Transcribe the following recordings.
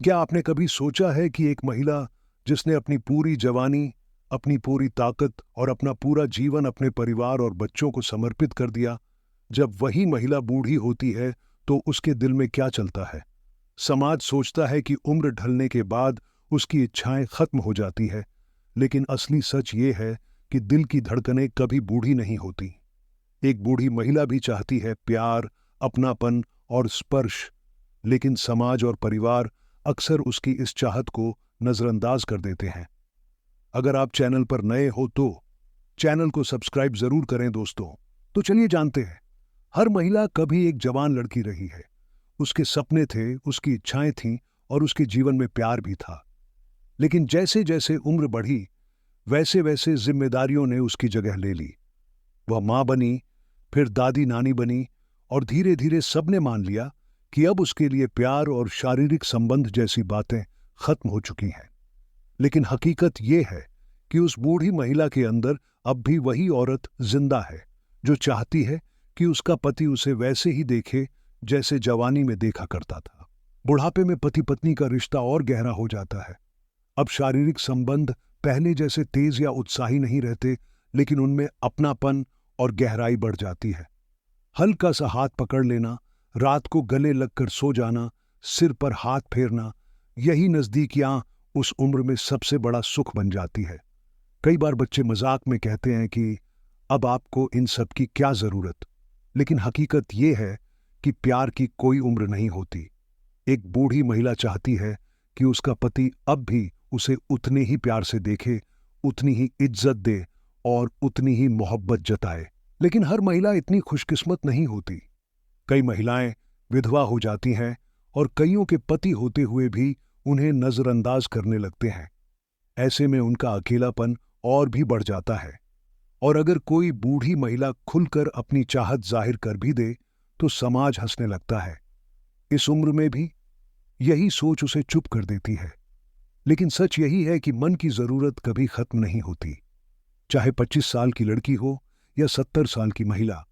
क्या आपने कभी सोचा है कि एक महिला जिसने अपनी पूरी जवानी, अपनी पूरी ताकत और अपना पूरा जीवन अपने परिवार और बच्चों को समर्पित कर दिया, जब वही महिला बूढ़ी होती है तो उसके दिल में क्या चलता है? समाज सोचता है कि उम्र ढलने के बाद उसकी इच्छाएं खत्म हो जाती है, लेकिन असली सच ये है कि दिल की धड़कनें कभी बूढ़ी नहीं होती। एक बूढ़ी महिला भी चाहती है प्यार, अपनापन और स्पर्श, लेकिन समाज और परिवार अक्सर उसकी इस चाहत को नजरअंदाज कर देते हैं। अगर आप चैनल पर नए हो तो चैनल को सब्सक्राइब जरूर करें दोस्तों। तो चलिए जानते हैं। हर महिला कभी एक जवान लड़की रही है। उसके सपने थे, उसकी इच्छाएं थीं और उसके जीवन में प्यार भी था। लेकिन जैसे जैसे उम्र बढ़ी, वैसे वैसे जिम्मेदारियों ने उसकी जगह ले ली। वह माँ बनी, फिर दादी नानी बनी और धीरे धीरे सबने मान लिया कि अब उसके लिए प्यार और शारीरिक संबंध जैसी बातें खत्म हो चुकी हैं। लेकिन हकीकत यह है कि उस बूढ़ी महिला के अंदर अब भी वही औरत जिंदा है, जो चाहती है कि उसका पति उसे वैसे ही देखे जैसे जवानी में देखा करता था। बुढ़ापे में पति पत्नी का रिश्ता और गहरा हो जाता है। अब शारीरिक संबंध पहले जैसे तेज या उत्साही नहीं रहते, लेकिन उनमें अपनापन और गहराई बढ़ जाती है। हल्का सा हाथ पकड़ लेना, रात को गले लगकर सो जाना, सिर पर हाथ फेरना, यही नजदीकियां उस उम्र में सबसे बड़ा सुख बन जाती है। कई बार बच्चे मजाक में कहते हैं कि अब आपको इन सब की क्या जरूरत, लेकिन हकीकत यह है कि प्यार की कोई उम्र नहीं होती। एक बूढ़ी महिला चाहती है कि उसका पति अब भी उसे उतने ही प्यार से देखे, उतनी ही इज्जत दे और उतनी ही मोहब्बत जताए। लेकिन हर महिला इतनी खुशकिस्मत नहीं होती। कई महिलाएं विधवा हो जाती हैं और कईयों के पति होते हुए भी उन्हें नजरअंदाज करने लगते हैं। ऐसे में उनका अकेलापन और भी बढ़ जाता है। और अगर कोई बूढ़ी महिला खुलकर अपनी चाहत जाहिर कर भी दे तो समाज हंसने लगता है। इस उम्र में भी यही सोच उसे चुप कर देती है। लेकिन सच यही है कि मन की जरूरत कभी खत्म नहीं होती। चाहे 25 साल की लड़की हो या 70 साल की महिला,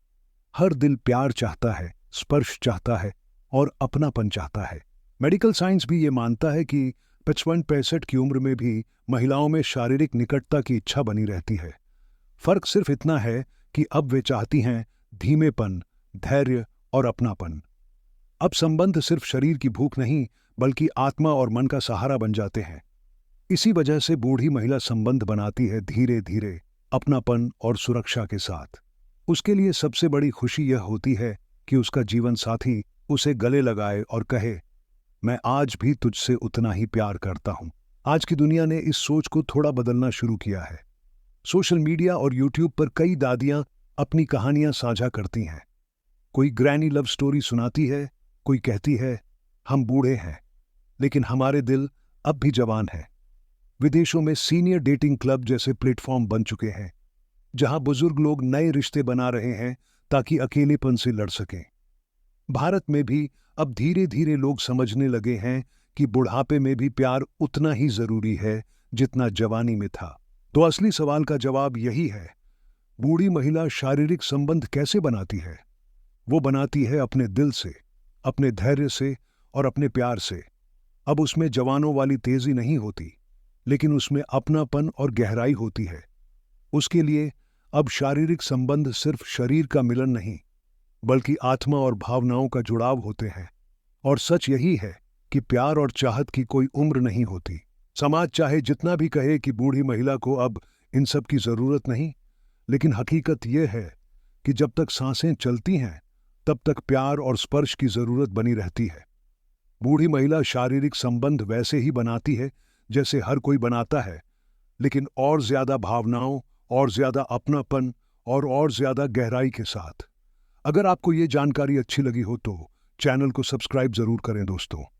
हर दिल प्यार चाहता है, स्पर्श चाहता है और अपनापन चाहता है। मेडिकल साइंस भी ये मानता है कि 55-65 की उम्र में भी महिलाओं में शारीरिक निकटता की इच्छा बनी रहती है। फर्क सिर्फ इतना है कि अब वे चाहती हैं धीमेपन, धैर्य और अपनापन। अब संबंध सिर्फ शरीर की भूख नहीं, बल्कि आत्मा और मन का सहारा बन जाते हैं। इसी वजह से बूढ़ी महिला संबंध बनाती है धीरे धीरे, अपनापन और सुरक्षा के साथ। उसके लिए सबसे बड़ी खुशी यह होती है कि उसका जीवन साथी उसे गले लगाए और कहे, मैं आज भी तुझसे उतना ही प्यार करता हूं। आज की दुनिया ने इस सोच को थोड़ा बदलना शुरू किया है। सोशल मीडिया और यूट्यूब पर कई दादियां अपनी कहानियां साझा करती हैं। कोई ग्रैनी लव स्टोरी सुनाती है, कोई कहती है हम बूढ़े हैं लेकिन हमारे दिल अब भी जवान हैं। विदेशों में सीनियर डेटिंग क्लब जैसे प्लेटफॉर्म बन चुके हैं, जहां बुजुर्ग लोग नए रिश्ते बना रहे हैं ताकि अकेलेपन से लड़ सकें। भारत में भी अब धीरे धीरे लोग समझने लगे हैं कि बुढ़ापे में भी प्यार उतना ही जरूरी है जितना जवानी में था। तो असली सवाल का जवाब यही है, बूढ़ी महिला शारीरिक संबंध कैसे बनाती है? वो बनाती है अपने दिल से, अपने धैर्य से और अपने प्यार से। अब उसमें जवानों वाली तेजी नहीं होती, लेकिन उसमें अपनापन और गहराई होती है। उसके लिए अब शारीरिक संबंध सिर्फ शरीर का मिलन नहीं, बल्कि आत्मा और भावनाओं का जुड़ाव होते हैं। और सच यही है कि प्यार और चाहत की कोई उम्र नहीं होती। समाज चाहे जितना भी कहे कि बूढ़ी महिला को अब इन सब की जरूरत नहीं, लेकिन हकीकत यह है कि जब तक सांसें चलती हैं, तब तक प्यार और स्पर्श की जरूरत बनी रहती है। बूढ़ी महिला शारीरिक संबंध वैसे ही बनाती है जैसे हर कोई बनाता है, लेकिन और ज्यादा भावनाओं, और ज्यादा अपनापन और ज्यादा गहराई के साथ। अगर आपको ये जानकारी अच्छी लगी हो तो चैनल को सब्सक्राइब जरूर करें दोस्तों।